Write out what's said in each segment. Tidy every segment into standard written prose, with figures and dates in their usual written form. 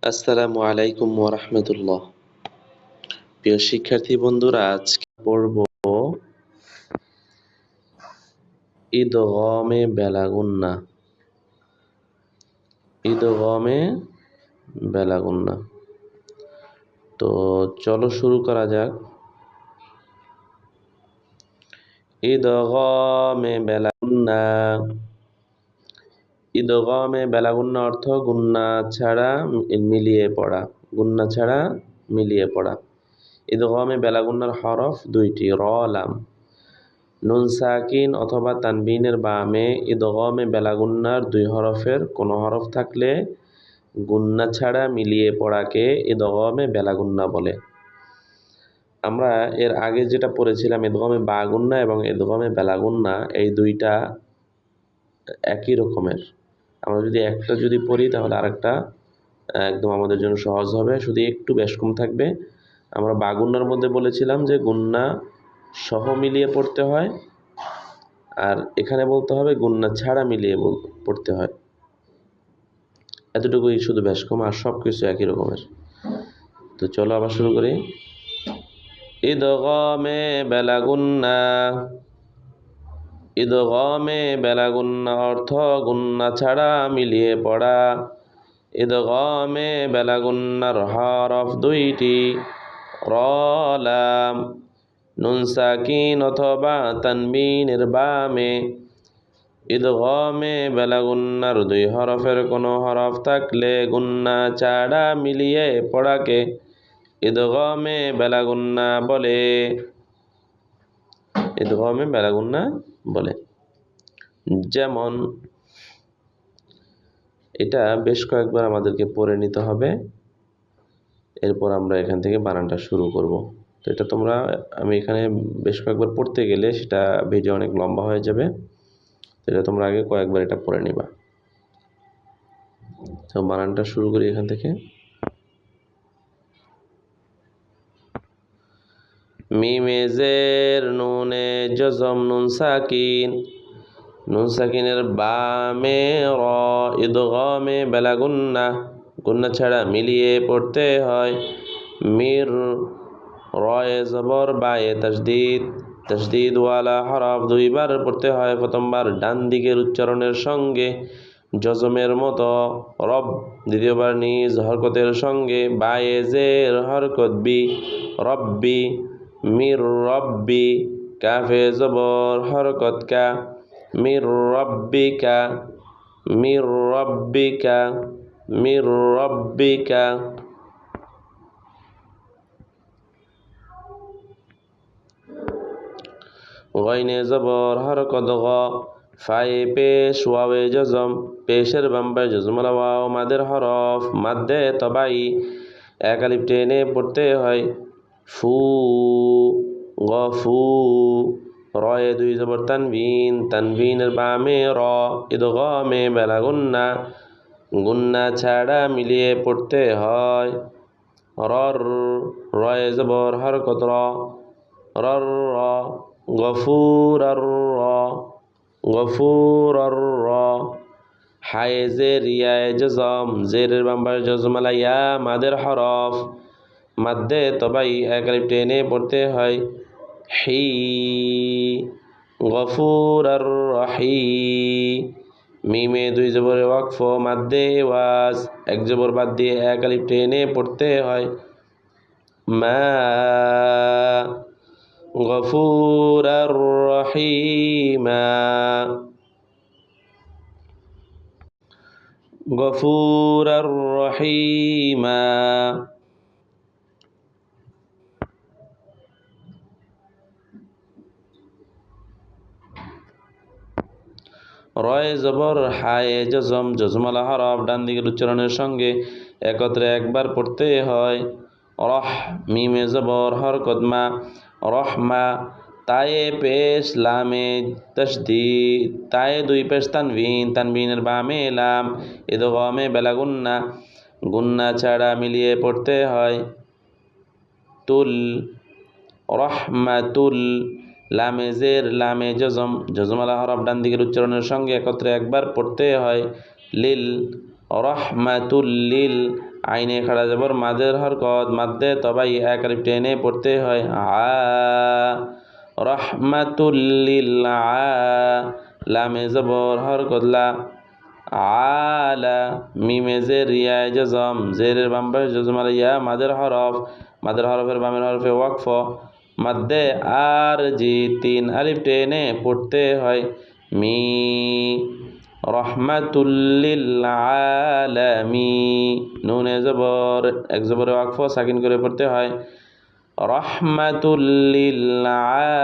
আসসালামু আলাইকুম ওয়া রাহমাতুল্লাহ। প্রিয় শিক্ষার্থী বন্ধুরা, আজকে পড়ব ইদগমে বেলাগুন্না। ইদগমে বেলাগুন্না। তো চলো শুরু করা যাক। ইদগমে বেলাগুন্না। ইদগমে বেলাগুন্না অর্থ গুন্না ছাড়া মিলিয়ে পড়া। গুন্না ছাড়া মিলিয়ে পড়া। ইদগমে বেলাগুন্নার হরফ দুইটি, র লাম। নুন সাকিন অথবা তানবিনের বামে ইদগমে বেলাগুন্নার দুই হরফের কোনো হরফ থাকলে গুন্না ছাড়া মিলিয়ে পড়াকে ইদগমে বেলাগুন্না বলে। আমরা এর আগে যেটা পড়েছিলাম ইদগমে বাগুন্না এবং ইদগমে বেলাগুন্না, এই দুইটা একই রকমের। আমরা যদি একটা পড়ি তাহলে আরেকটা একদম আমাদের জন্য সহজ হবে, শুধু একটু বেশ কম থাকবে। আমরা বাগুন্নার মধ্যে বলেছিলাম যে গুন্না সহ মিলিয়ে পড়তে হয়, আর এখানে বলতে হবে গুন্না ছাড়া মিলিয়ে পড়তে হয়। এতটুকুই শুধু বেশ কম, আর সব কিছু একই রকমের। তো চলো আবার শুরু করি। ইদগমে বেলাগুন্না। ইদগমে বেলাগুন্না অর্থ গুন্না ছাড়া মিলিয়ে পড়া। ইদগমে বেলাগুন্নার হরফ দুইটি, র লাম। নুন সাকিন অথবা তানবিনের বামে ইদগমে বেলাগুন্নার দুই হরফের কোনো হরফ থাকলে গুন্না ছাড়া মিলিয়ে পড়াকে ইদগমে বেলাগুন্না বলে। ইদগমে বেলাগুন্না বলে। যেমন এটা বেশ কয়েকবার আমাদেরকে পড়ে নিতে হবে, এরপর আমরা এখান থেকে বানানটা শুরু করব। তো এটা আমি এখানে বেশ কয়েকবার পড়তে গেলে সেটা ভিডিও অনেক লম্বা হয়ে যাবে। এটা তোমরা আগে কয়েকবার এটা পড়ে নিবা। তো বানানটা শুরু করি এখান থেকে। মিমে জের নুনে জজম নুন সাকিন। নুন সাকিনের বামে র ইদগমে বেলাগুন্না। গুন্না ছাড়া মিলিয়ে পড়তে হয়। মির রয়ে জবর বায়ে তাসদিদ। তাসদিদওয়ালা হরফ দুইবার পড়তে হয়। প্রথমবার ডান দিকের উচ্চারণের সঙ্গে জজমের মতো রব, দ্বিতীয়বার নিজ হরকতের সঙ্গে বায়ে জের হরকত বি, রব্বি। মির রব্বি, কাফে জবর হরকত কা, মির রব্বিকা। মির রব্বিকা, মির রব্বিকা। গইনে জবর হরকত গ, ফায়ে পেশ ওয়াওয়ে জজম। পেশের বাম্বাই জজমলা ওয়াও মাদের হরফ, মাদ্দে তবাই। এক আলিফ টেনে পড়তে হয়। ফু, গফু। রয়ে দুই জবর তানবিন। তানবিনের বামে র ইদগমে বেলাগুন্না। গুন্না ছাড়া মিলিয়ে পড়তে হয়। রর, রয়ে জবর হরকত র, রর র। গফুর আর র, গফুর আর র। হায়ে জের ইয়ায়ে জজম। জেরের বাম্বার জজমালা ইয়া মাদের হরফ, মাদ্দে তবাই। এক আলিফ টেনে পড়তে হয়। হি, গফুর আর রহি। মিমে দুই জবরে ওয়াকফ, মাদ্দে ওয়াজ। এক জবর বাদ দিয়ে এক আলিফ টেনে পড়তে হয়। মা, গফুর আর রহিমা। গফুর আর রহিমা। রয়ে জবর হায়ে জজম। জজমালা হরফ ডান দিকের উচ্চারণের সঙ্গে একত্রে একবার পড়তে হয়। রহ, মিমে জবর হরকত মা, রহমা। তায়ে পেশ লামে তাসদিদ। তায়ে দুই পেশ তানবিন। তানবিনের বামে লাম ইদগমে বেলাগুন্না। গুন্না ছাড়া মিলিয়ে পড়তে হয়। তুল, রহমাতুল। লামে জের, লামে জজম। জজমালা হরফ ডান দিকের উচ্চারণের সঙ্গে একত্রে একবার পড়তে হয়। লিল, রহমাতুল্লিল আইনে খাড়া জবর মাদের হরকত মাদ্দে তবাই এক আলিফ টেনে পড়তে হয় রহমাতুল্লিল লামে জবর হরকত লা আলা মিমে জের রিয়ায় জজম জেরের বাম পাশে জজম আলাইয়া মাদের হরফের বামের হরফে ওয়াকফ মাদ্দে আর জি তিন আলিফ টেনে পড়তে হয় মি রহমাতুল্লিল আলামিন নুনে জবর এক জবরে ওয়াকফ সাকিন করে পড়তে হয় রহমাতুল্লিল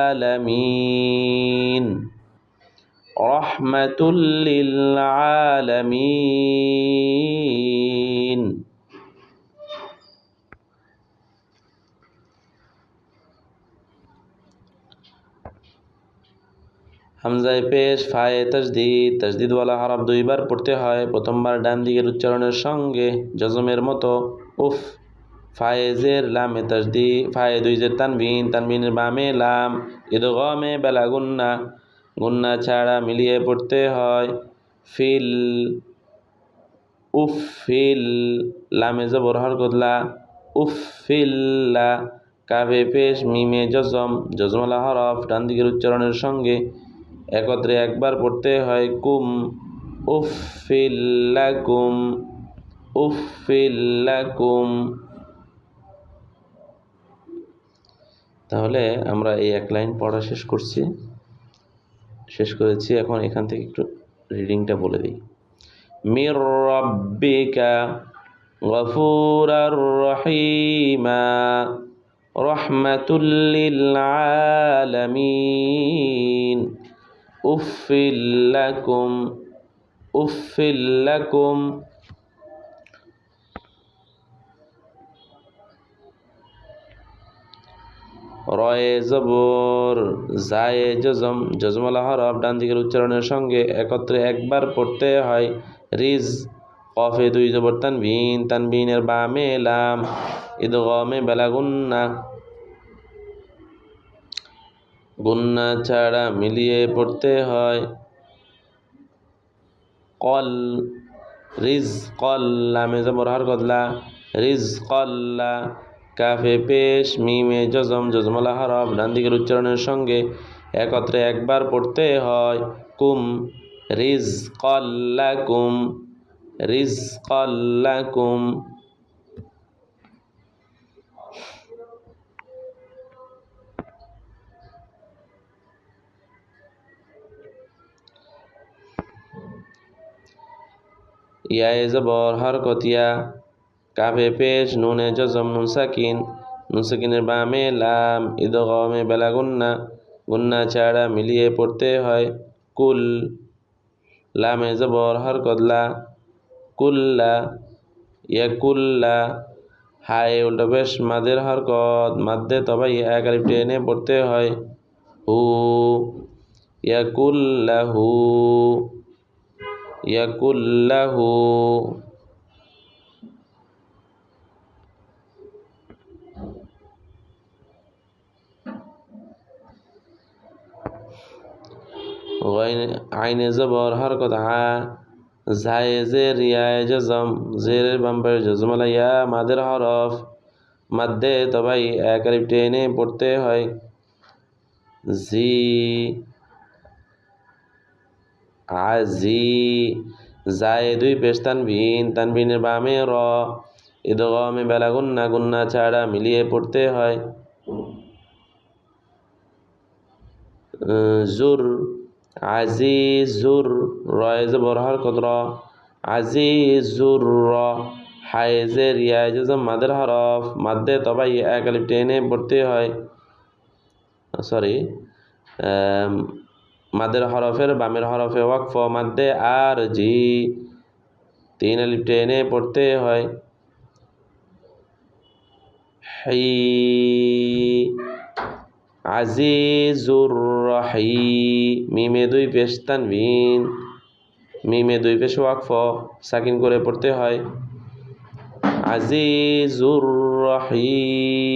আলামিন রহমাতুল্লিল আলামিন। হামজায় পেশ ফায়ে তাজদিদওয়ালা হরফ দুইবার পড়তে হয়। প্রথমবার ডান দিকের উচ্চারণের সঙ্গে জজমের মতো উফ, ফায়ে জের লামে তাজদি ফায়ে দুই জের তানবিনের বামে লাম ইদগামে বেলা গুন্না ছাড়া মিলিয়ে পড়তে হয় ফিল উফিল লামে জবর হরকত লা উফিল্লা কাফে পেশ মিমে জজমওয়ালা হরফ ডান দিকের উচ্চারণের সঙ্গে একত্রে একবার পড়তে হয় কুম উফিল্লাকুম। তাহলে আমরা এই এক লাইন পড়া শেষ করেছি। এখন এখান থেকে একটু রিডিংটা বলে দিই। মির রাব্বিকা গফুরার রহিমা রহমাতুল লিল আলামিন উফিল লাকুম রয়ে জবর জায়ে জজমওয়ালা হরফ ডান দিকের উচ্চারণের সঙ্গে একত্রে একবার পড়তে হয় রিজ কফে দুই জবর তানবিনের বামে লাম ইদগামে বেলা গুন্না ছাড়া মিলিয়ে পড়তে হয় কল রিজ লামে জবর হরকত লা রিজকাল্লা কাফে পেশ মিমে জজমওয়ালা হরফ ডান দিকের উচ্চারণের সঙ্গে একত্রে একবার পড়তে হয় কুম রিজকাল্লাকুম। ইয়ায়ে জবর হরকত ইয়া কাফে পেশ নুনে জজম নুন সাকিনের বামে লাম ইদগামে বেলা গুন্না ছাড়া মিলিয়ে পড়তে হয় কুল লামে জবর হরকত লা কুল্লা ইয়াকুল্লা হায় উল্টো পেশ মাদের হরকত মাদ্দে তবাই এক আলিফ টেনে পড়তে হয় হু ইয়াকুল্লাহু আইনে জবর হরকত জায়ে জের রিয়ায় জজম জেরের বাম পাশে জজম আলাইয়া মাদের হরফ মাদ্দে তবাই এক আলিফ টেনে পড়তে হয় আজি জায়ে দুই পেশ তানবিনের বামে র ইদগামে বেলা গুন্না ছাড়া মিলিয়ে পড়তে হয় জুর আজিজুর রয়ে জবর হরকত র আজিজুর র হায়ে জের ইয়ায়ে জজম মাদের হরফ মাদ্দে তবাই এক আলিফ টেনে পড়তে হয় মাদের হরফের বামের হরফে ওয়াকফ মাদ্দে আর জি তিন আলিফ টেনে পড়তে হয় আজিজুর রহিম মিমে দুই পেশ ওয়াকফ সাকিন করে পড়তে হয় আজিজুর রহিম।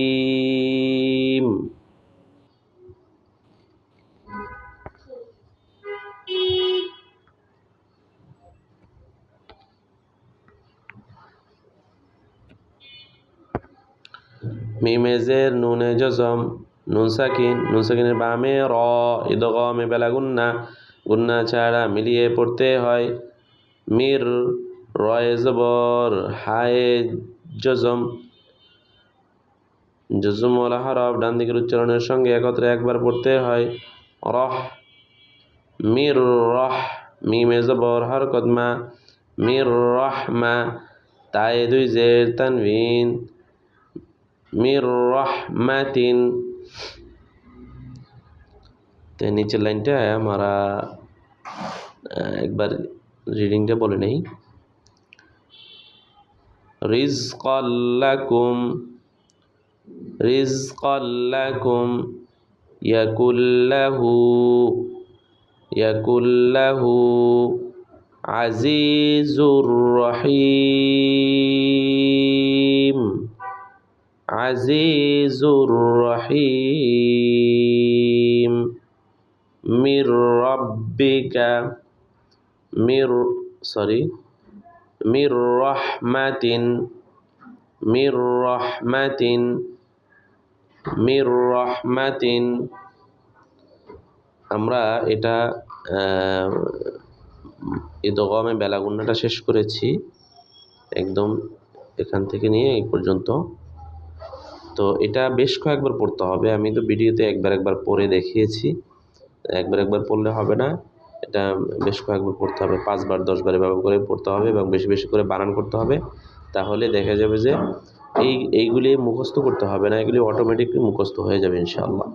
মিমে জের নুনে জজম নুন সাকিনের বামে র ইদগামে বেলা গুন্না ছাড়া মিলিয়ে পড়তে হয় মির রয়ে জবর হায়ে জজম জজমওয়ালা হরফ ডান দিকের উচ্চারণের সঙ্গে একত্রে একবার পড়তে হয় রহ মির রহ মিমে জবর হরকত মা মির রহমা তায়ে দুই জের তানবিন মির রহমাতিন। তো নিচের লাইনটা আমরা একবার রিডিংটা বলে নেই রিজকাল্লাকুম ইয়াকুল্লাহু আজিজুর রহিম মির রাব্বিকা মির রহমাতিন। আমরা এটা ইদগামে বেলা গুন্নাটা শেষ করেছি একদম এখান থেকে নিয়ে এই পর্যন্ত। তো এটা বেশ কয়েকবার পড়তে হবে, আমি তো ভিডিওতে একবার পড়ে দেখিয়েছি, একবার পড়লে হবে না, এটা বেশ কয়েকবার পড়তে হবে, 5 বার 10 বার এভাবে করে পড়তে হবে এবং বেশি বেশি করে বানান করতে হবে। তাহলে দেখা যাবে যে এইগুলি মুখস্থ করতে হবে না, এগুলি অটোমেটিকলি মুখস্থ হয়ে যাবে ইনশাআল্লাহ।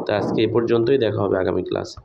তো আজকে এই পর্যন্তই, দেখা হবে আগামী ক্লাসে।